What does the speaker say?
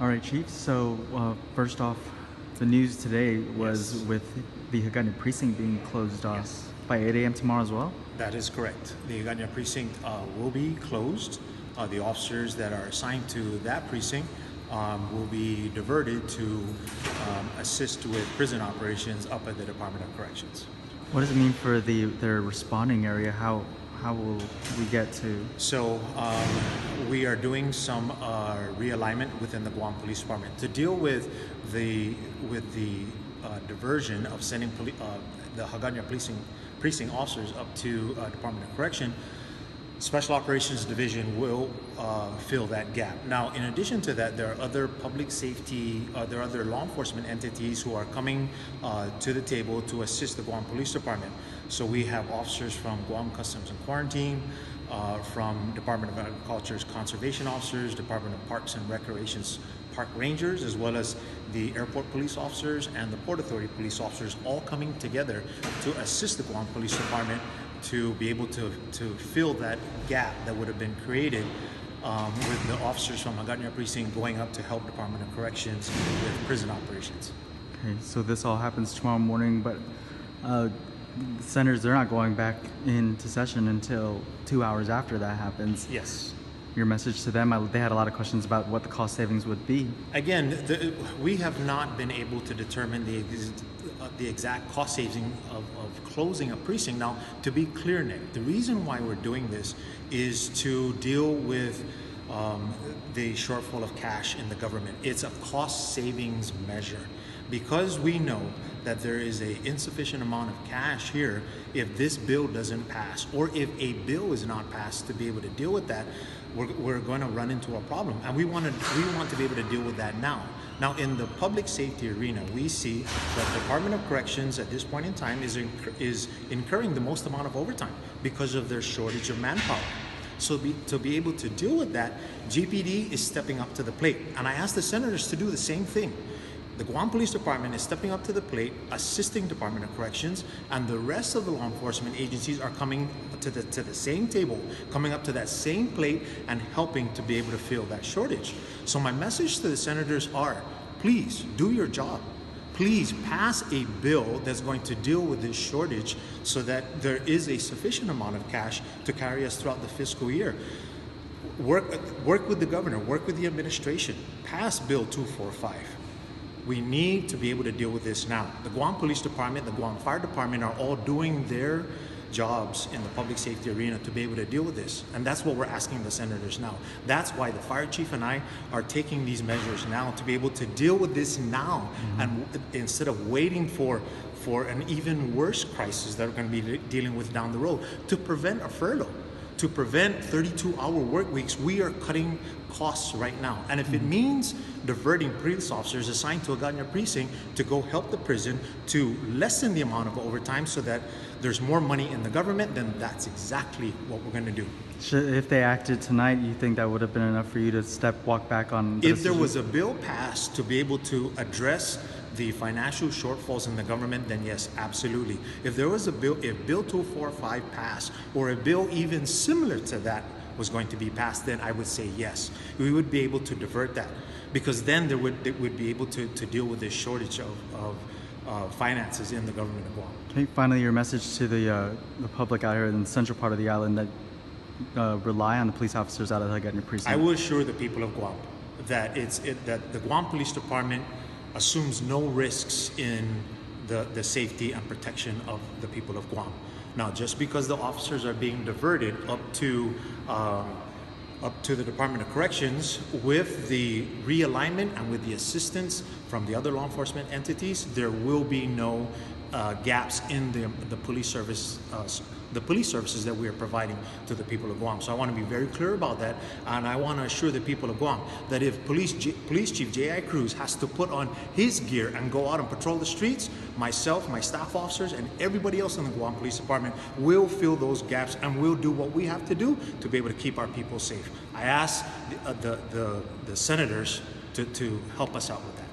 All right, Chief. So, first off, the news today was Yes. with the Hagatna Precinct being closed off Yes. by 8 a.m. tomorrow as well. That is correct. The Hagatna Precinct will be closed. The officers that are assigned to that precinct will be diverted to assist with prison operations up at the Department of Corrections. What does it mean for their responding area? How will we get to? So we are doing some realignment within the Guam Police Department to deal with the diversion of sending the Hagatna precinct officers up to Department of Correction. Special Operations Division will fill that gap. Now, in addition to that, there are other public safety, there are other law enforcement entities who are coming to the table to assist the Guam Police Department. So we have officers from Guam Customs and Quarantine, from Department of Agriculture's conservation officers, Department of Parks and Recreation's park rangers, as well as the airport police officers and the Port Authority police officers, all coming together to assist the Guam Police Department to be able to fill that gap that would have been created with the officers from Hagatna Precinct going up to help Department of Corrections with prison operations. Okay, so this all happens tomorrow morning, but the senators, they're not going back into session until 2 hours after that happens. Yes. Your message to them, they had a lot of questions about what the cost savings would be. Again, we have not been able to determine the exact cost saving of closing a precinct. Now, to be clear, Nick, the reason why we're doing this is to deal with the shortfall of cash in the government. It's a cost savings measure. Because we know that there is an insufficient amount of cash here, if this bill doesn't pass, or if a bill is not passed to be able to deal with that, we're going to run into a problem, and we want to be able to deal with that now. Now, in the public safety arena, we see that the Department of Corrections at this point in time is incurring the most amount of overtime because of their shortage of manpower. So to be able to deal with that, GPD is stepping up to the plate, and I asked the senators to do the same thing. The Guam Police Department is stepping up to the plate, assisting Department of Corrections, and the rest of the law enforcement agencies are coming to the same table, coming up to that same plate and helping to be able to fill that shortage. So my message to the senators are, please do your job. Please pass a bill that's going to deal with this shortage so that there is a sufficient amount of cash to carry us throughout the fiscal year. Work with the governor, work with the administration, pass Bill 245. We need to be able to deal with this now. The Guam Police Department, the Guam Fire Department are all doing their jobs in the public safety arena to be able to deal with this. And that's what we're asking the senators now. That's why the fire chief and I are taking these measures now to be able to deal with this now, and instead of waiting for an even worse crisis that we're going to be dealing with down the road, to prevent a furlough. To prevent 32-hour work weeks, we are cutting costs right now. And if it means diverting police officers assigned to Hagatna Precinct to go help the prison to lessen the amount of overtime so that there's more money in the government, then that's exactly what we're going to do. If they acted tonight, you think that would have been enough for you to walk back on the If there decision? was a bill passed to be able to address the financial shortfalls in the government, then yes, absolutely. If there was a bill, if Bill 245 passed, or a bill even similar to that was going to be passed, then I would say yes. We would be able to divert that, because then it would be able to deal with this shortage of finances in the government of Guam. Okay, finally, your message to the public out here in the central part of the island that rely on the police officers out of Hagatna Precinct. I will assure the people of Guam that that the Guam Police Department assumes no risks in the safety and protection of the people of Guam. Now, just because the officers are being diverted up to the Department of Corrections with the realignment and with the assistance from the other law enforcement entities, there will be no gaps in the police service. The police services that we are providing to the people of Guam. So I want to be very clear about that, and I want to assure the people of Guam that if Police Chief Joe Cruz has to put on his gear and go out and patrol the streets, myself, my staff officers, and everybody else in the Guam Police Department will fill those gaps and will do what we have to do to be able to keep our people safe. I ask the senators to help us out with that.